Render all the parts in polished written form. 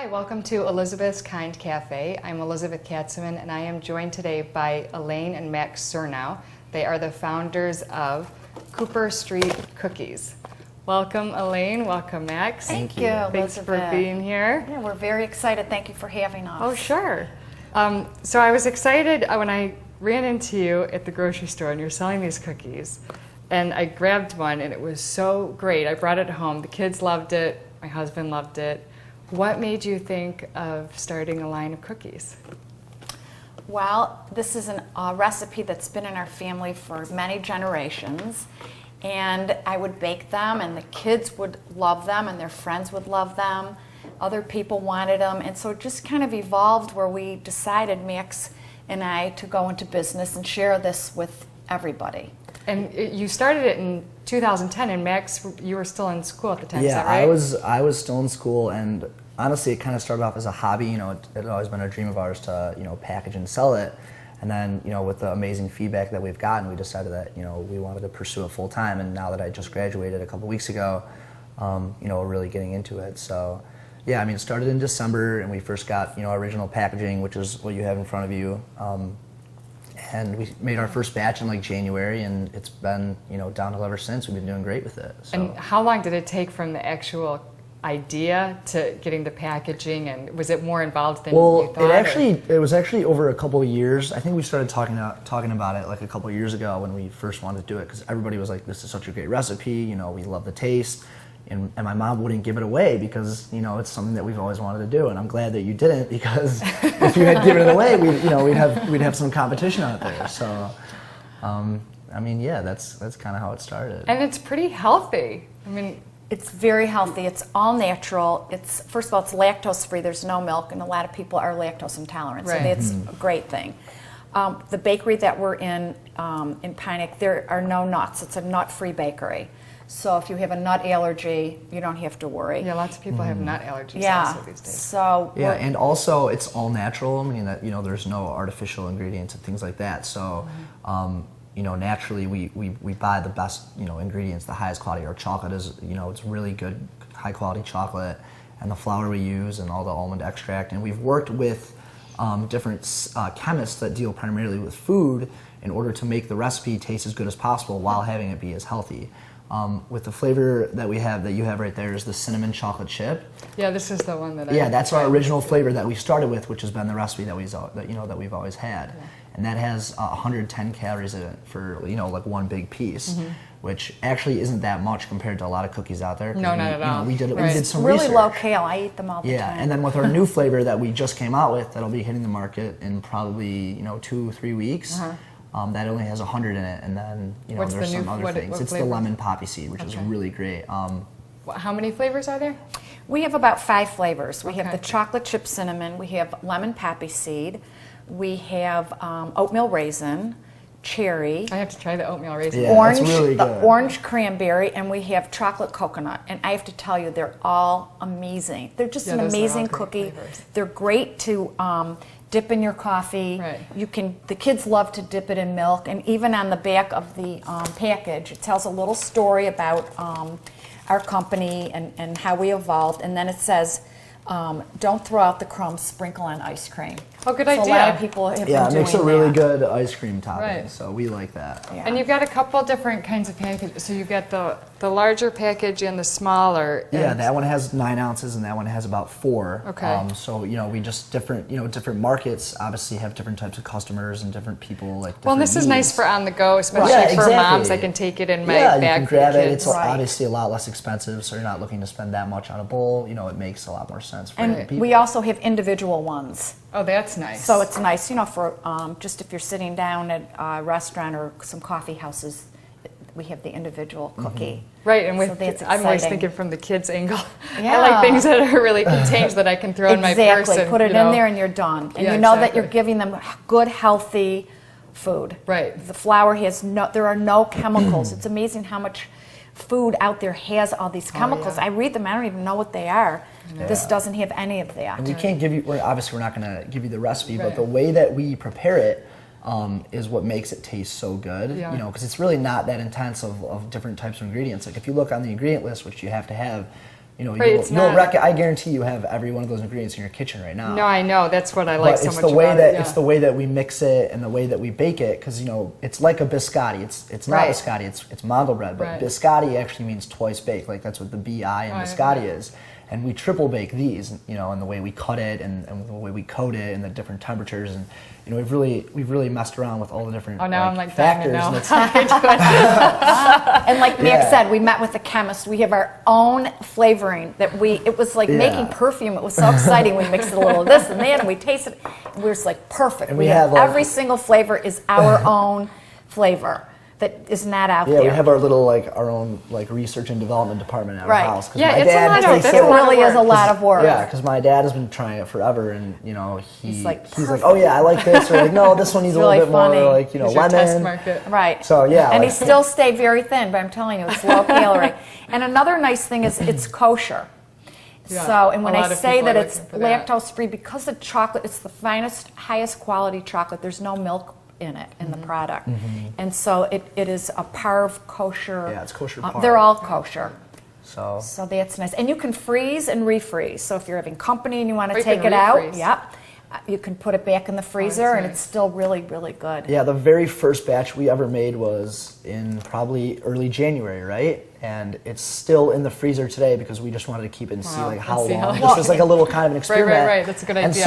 Hi, welcome to Elizabeth's Kind Cafe. I'm Elizabeth Katzeman, and I am joined today by Elaine and Max Surnow. They are the founders of Cooper Street Cookies. Welcome, Elaine. Welcome, Max. Thank you, Thanks Elizabeth. for being here. Yeah, we're very excited. Thank you for having us. Oh, sure. So I was excited when I ran into you at the grocery store and you're selling these cookies. And I grabbed one, and it was so great. I brought it home. The kids loved it. My husband loved it. What made you think of starting a line of cookies? Well, this is a recipe that's been in our family for many generations. And I would bake them, and the kids would love them, and their friends would love them. Other people wanted them. And so it just kind of evolved where we decided, Max and I, to go into business and share this with everybody. And you started it in 2010, and Max, you were still in school at the time, Yeah, is that right? I was still in school, and honestly, it kind of started off as a hobby. You know, it had always been a dream of ours to, package and sell it. And then, with the amazing feedback that we've gotten, we decided that, we wanted to pursue it full time. And now that I just graduated a couple weeks ago, we're really getting into it. So, yeah, I mean, it started in December, and we first got, original packaging, which is what you have in front of you. And we made our first batch in January, and it's been, downhill ever since. We've been doing great with it. So. And how long did it take from the actual idea to getting the packaging, and was it more involved than you thought? It was actually over a couple of years. I think we started talking about it a couple of years ago when we first wanted to do it, because everybody was like, this is such a great recipe, we love the taste. And my mom wouldn't give it away because, it's something that we've always wanted to do. And I'm glad that you didn't, because if you had given it away, we'd have some competition out there. So, I mean, yeah, that's kind of how it started. And it's pretty healthy. I mean, it's very healthy. It's all natural. First of all, it's lactose free. There's no milk, and a lot of people are lactose intolerant, so that's a great thing. The bakery that we're in Pine, there are no nuts. It's a nut-free bakery. So if you have a nut allergy, you don't have to worry. Yeah, lots of people have nut allergies also these days. So yeah, and also it's all natural. I mean, that there's no artificial ingredients and things like that. So, naturally we buy the best ingredients, the highest quality. Our chocolate is it's really good, high quality chocolate, and the flour we use and all the almond extract. And we've worked with different chemists that deal primarily with food in order to make the recipe taste as good as possible while having it be as healthy. With the flavor that you have right there is the cinnamon chocolate chip. Yeah, this is the one that that's our original flavor that we started with, which has been the recipe that we've always had. Yeah. And that has 110 calories in it for one big piece, which actually isn't that much compared to a lot of cookies out there. No, not at all. We did some really research. Low cal. I eat them all the time. Yeah, and then with our new flavor that we just came out with, that'll be hitting the market in probably 2-3 weeks. That only has 100 in it, and then there's some other things. It's the lemon poppy seed, which is really great. How many flavors are there? We have about 5 flavors. We have the chocolate chip cinnamon. We have lemon poppy seed. We have oatmeal raisin, cherry. I have to try the oatmeal raisin. Yeah, orange, that's really good. Orange cranberry, and we have chocolate coconut. And I have to tell you, they're all amazing. They're just an amazing cookie. Flavors. They're great to dip in your coffee. Right. The kids love to dip it in milk, and even on the back of the package, it tells a little story about our company and how we evolved, and then it says, don't throw out the crumbs, sprinkle on ice cream. Oh, good so idea. A lot of people have been doing that. Yeah, it makes a really good ice cream topping, Right. so we like that. Yeah. And you've got a couple different kinds of packages. So you've got the larger package and the smaller. Yeah, that one has 9 ounces, and that one has about 4. Okay. So we just different markets obviously have different types of customers and different people like. Well, this is nice for on the go, especially Yeah, for exactly. moms. I can take it in my you bag can for grab the it. kids. It's obviously a lot less expensive, so you're not looking to spend that much on a bowl. It makes a lot more sense for people. We also have individual ones. Oh, that's nice. So it's nice, for just if you're sitting down at a restaurant or some coffee houses, we have the individual cookie. Right, and So that's I'm always exciting. thinking from the kids' angle. Yeah. I like things that are really contained that I can throw in my purse. Exactly, put it in there and you're done. And Yeah, you know that exactly. you're giving them good, healthy food. Right. The flour there are no chemicals. It's amazing how much food out there has all these chemicals. yeah. I read them, I don't even know what they are. Yeah. This doesn't have any of that. And we can't give you. Obviously, we're not going to give you the recipe, Right. but the way that we prepare it is what makes it taste so good. Yeah. Because it's really not that intense of different types of ingredients. Like if you look on the ingredient list, which you have to have, you know, Right, it's not- I guarantee you have every one of those ingredients in your kitchen right now. No, I know. That's what I like But so it's much the way about that it. it's the way that we mix it and the way that we bake it, because you know it's like a biscotti. It's not Right. biscotti. It's mongol bread, but Right. biscotti actually means twice baked. Like that's what the bi in Oh, I biscotti know. is. And we triple bake these, you know, and the way we cut it and the way we coat it and the different temperatures, and you know we've really messed around with all the different Oh, now I'm like dying to factors. know And it's, how they do it. And like Max Yeah. said, we met with the chemist. We have our own flavoring that it was like Yeah. making perfume. It was so exciting. We mixed a little of this and that, and we tasted it. And we were just like, perfect. And we have, like- every single flavor is our own flavor that is not out yeah, there. we have our little our own research and development department at Right. our house. 'cause Yeah, my it's a dad lot of- takes that's it a lot of really is a work. lot of work. Yeah, because my dad has been trying it forever, and you know He's like, he's like, perfect. oh yeah, I like this, or like, no, this one needs It's a little really bit funny. more, like you know, Here's your lemon. test market. Right. So, yeah, And like- he still stayed very thin, but I'm telling you, it's low calorie. And another nice thing is it's kosher. Yeah, So, and when a I lot of say people that are it's looking for that. lactose free, because the chocolate, it's the finest, highest quality chocolate. There's no milk in it, in the product. And so it is a Parv kosher. Yeah, it's kosher Parv. They're all kosher. So So that's nice. And you can freeze and refreeze. So if you're having company and you want Oh, to you take can it out, refreeze. yep, you can put it back in the freezer and nice. it's still really, really good. yeah, the very first batch we ever made was in probably early January, right? And it's still in the freezer today because we just wanted to keep it and see Wow, like how and see how long. long. This was like a little kind of an Right, right, experiment. right. That's a good And idea.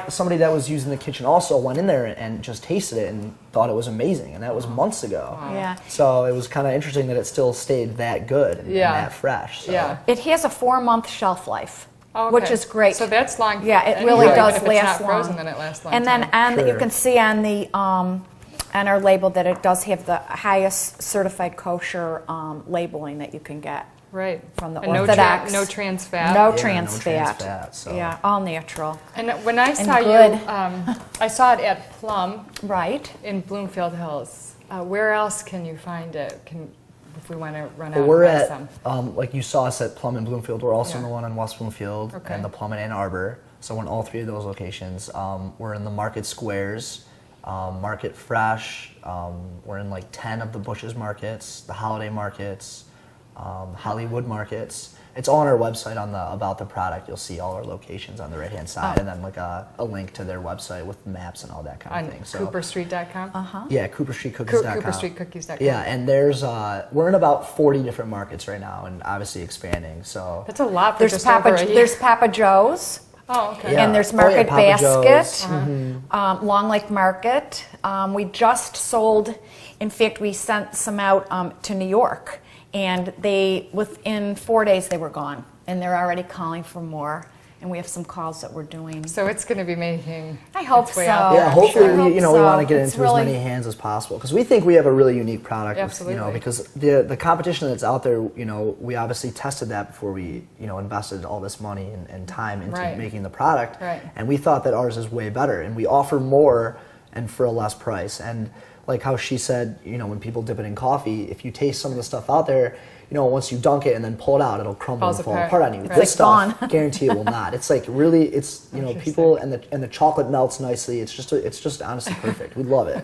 somebody that was using the kitchen also went in there and just tasted it and thought it was amazing, and that was months ago. Yeah. So it was kind of interesting that it still stayed that good and Yeah. that fresh. So. Yeah. It has a 4-month shelf life, Oh, which okay. is great. So that's long. Yeah, it anyhow, really even does if it's last not frozen, long. then it lasts long. And then time. you Sure. can see on the on our label that it does have the highest certified kosher labeling that you can get Right. from the And no Orthodox. no trans fat. No Yeah, trans no fat. trans fat, so. Yeah, all natural. And when I saw good. you, I saw it at Plum Right. in Bloomfield Hills. Where else can you find it? If we want to run out Well, we're and buy at, some. like you saw us at Plum in Bloomfield. We're also in Yeah. the one in West Bloomfield Okay. and the Plum in Ann Arbor. So we're in all three of those locations. We're in the Market Squares, Market Fresh. We're in like 10 of the Bush's markets, the holiday markets, Hollywood markets. It's all on our website on the about the product. You'll see all our locations on the right hand side, and then like a link to their website with maps and all that kind On of thing. So CooperStreet.com? yeah, CooperStreetCookies.com. CooperStreetCookies.com. Yeah, and there's we're in about 40 different markets right now, and obviously expanding. So That's a lot for There's just over a year. There's Papa Joe's. Oh, okay. Yeah. And there's Oh, yeah, Market Papa Basket, Joe's. Long Lake Market. We just sold, in fact, we sent some out to New York, and within 4 days they were gone, and they're already calling for more. And we have some calls that we're doing. So it's going to be making. I hope its way so. out yeah, there. hopefully sure. we Hope we so. want to get It's into really- as many hands as possible because we think we have a really unique product. Absolutely. Because the competition that's out there, we obviously tested that before we invested all this money and time into Right. making the product, Right. and we thought that ours is way better, and we offer more and for a less price. And like how she said, when people dip it in coffee, if you taste some of the stuff out there, once you dunk it and then pull it out, it'll crumble Falls and fall apart. apart on you. Right. This It's stuff, gone. guarantee it will not. It's like really, people and the chocolate melts nicely. It's just honestly perfect. We love it.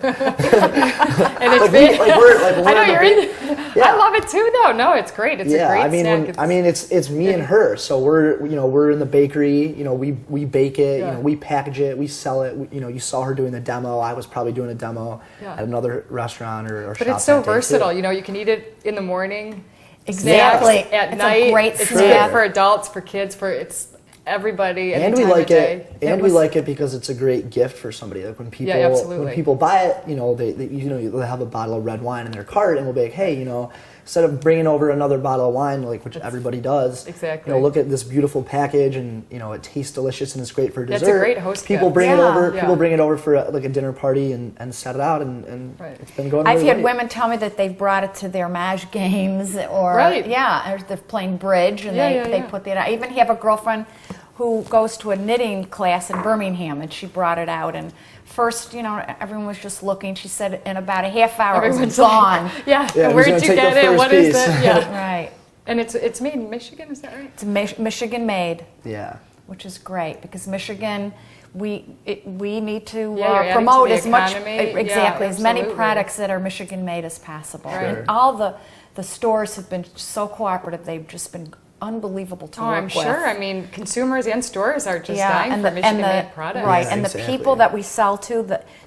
And it's Like, big. we're I know in the you're big- in. Yeah. I love it too, though. No, it's great. It's a Yeah, great I mean, snack. it's me and her. So we're in the bakery. We bake it. Yeah. We package it. We sell it. You saw her doing the demo. I was probably doing a demo Yeah. at another restaurant or But shop it's so that day, too. versatile. You can eat it in the morning. Exactly. snacks at It's night. a great it's snack. good for adults, for kids, it's everybody. And any we time like of day. it. And we was- like it because it's a great gift for somebody. Like when people absolutely. when people buy it, they have a bottle of red wine in their cart, and we'll be like, hey, instead of bringing over another bottle of wine, which everybody does, Exactly. look at this beautiful package, and it tastes delicious and it's great for dessert. That's a great host People gift. bring it Yeah. over. Yeah. People bring it over for a dinner party and set it out, and Right. it's been going. I've really had great. women tell me that they've brought it to their Maj games or Right. or they're playing bridge and Yeah, they yeah. put that out. I even have a girlfriend who goes to a knitting class in Birmingham and she brought it out and first, everyone was just looking. She said in about a half hour it was Everyone's gone. like, yeah. Yeah, and who's where'd gonna you take get the it? first What is piece? it? Yeah. Right. And it's made in Michigan, is that right? It's Michigan made, Yeah. which is great because Michigan we need to Yeah, you're adding to promote the as much economy. Yeah, exactly as many absolutely. products that are Michigan made as possible. Right. And all the stores have been so cooperative. They've just been unbelievable to Oh, work I'm with. sure. I mean, consumers and stores are just dying for Michigan-made products. right, Yeah, and exactly. the people that we sell to,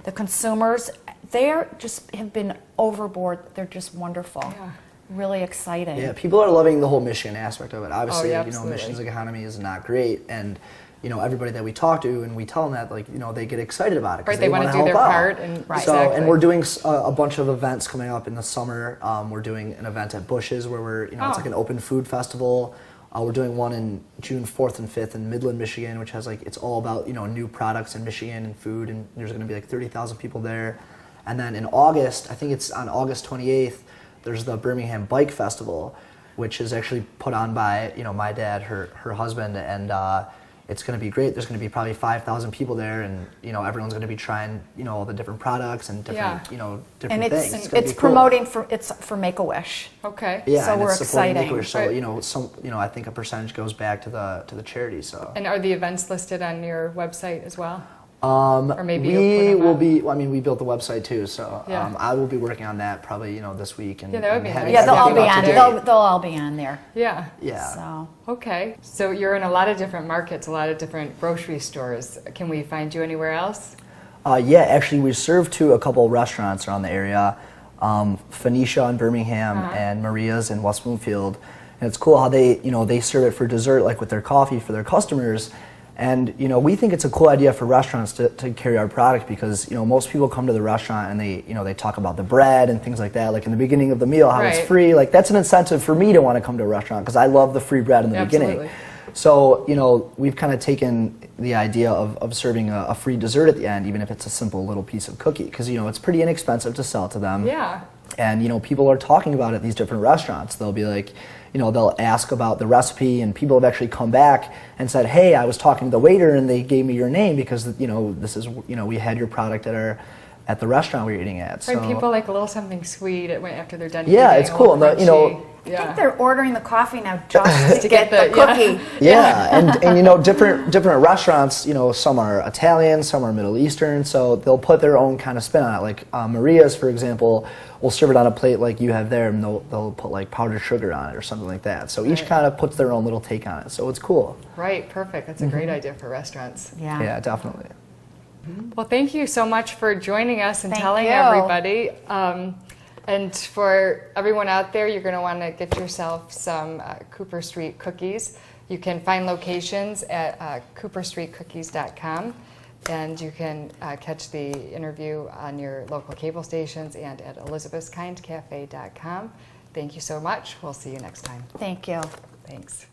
the consumers, they are just have been overboard. They're just wonderful, Yeah. really exciting. Yeah, people are loving the whole Michigan aspect of it. Obviously, yeah, you know, absolutely. Michigan's economy is not great, and you know, everybody that we talk to and we tell them that, like, you know, they get excited about it because Right, they wanna want do to their help out. part and- Right. So, exactly. and we're doing a bunch of events coming up in the summer. We're doing an event at Bush's where we're, you know, it's Oh. like an open food festival. We're doing one in June 4th and 5th in Midland, Michigan, which has like, it's all about, you know, new products in Michigan and food, and there's going to be like 30,000 people there. And then in August, I think it's on August 28th, there's the Birmingham Bike Festival, which is actually put on by, you know, my dad, her husband, and it's going to be great. There's going to be probably 5,000 people there, and you know, everyone's going to be trying, you know, all the different products and different, Yeah. you know, different And things. it's gonna it's be cool. promoting for Make-A-Wish. Okay. Yeah, so and we're it's supporting exciting. Make-A-Wish, so Right. you know, I think a percentage goes back to the charity. So And are the events listed on your website as well? Or maybe you'll put we them will up? be. Well, I mean, we built the website too, so Yeah. I will be working on that probably, you know, this week. And Yeah, that would be and having nice. Yeah, they'll all be everything up on. to date. They'll all be on there. Yeah. Yeah. So Okay. So you're in a lot of different markets, a lot of different grocery stores. Can we find you anywhere else? Yeah, actually, we serve to a couple of restaurants around the area, Phoenicia in Birmingham and Maria's in West Bloomfield. And it's cool how they, you know, they serve it for dessert, like with their coffee for their customers. And you know, we think it's a cool idea for restaurants to carry our product because, you know, most people come to the restaurant and they, you know, they talk about the bread and things like that, like in the beginning of the meal, how Right. it's free. Like that's an incentive for me to want to come to a restaurant because I love the free bread in the Absolutely. beginning. So, you know, we've kind of taken the idea of serving a free dessert at the end, even if it's a simple little piece of cookie, because, you know, it's pretty inexpensive to sell to them. Yeah. And, you know, people are talking about it at these different restaurants. They'll be like, you know, they'll ask about the recipe, and people have actually come back and said, hey, I was talking to the waiter and they gave me your name because, you know, this is, you know, we had your product at the restaurant we were eating at. Right, So, people like a little something sweet after they're done Yeah, eating, it's a cool. little And the- you know, crunchy. I Yeah. think they're ordering the coffee now just to get the yeah. cookie. yeah, and you know, different restaurants, you know, some are Italian, some are Middle Eastern, so they'll put their own kind of spin on it. Like Maria's, for example, will serve it on a plate like you have there, and they'll put like powdered sugar on it or something like that. So each Right. kind of puts their own little take on it. So it's cool. Right, perfect. That's a great idea for restaurants. Yeah. Yeah, definitely. Well, thank you so much for joining us and Thank telling you. everybody. And for everyone out there, you're going to want to get yourself some Cooper Street cookies. You can find locations at cooperstreetcookies.com, and you can catch the interview on your local cable stations and at elizabethskindcafe.com. Thank you so much. We'll see you next time. Thank you. Thanks.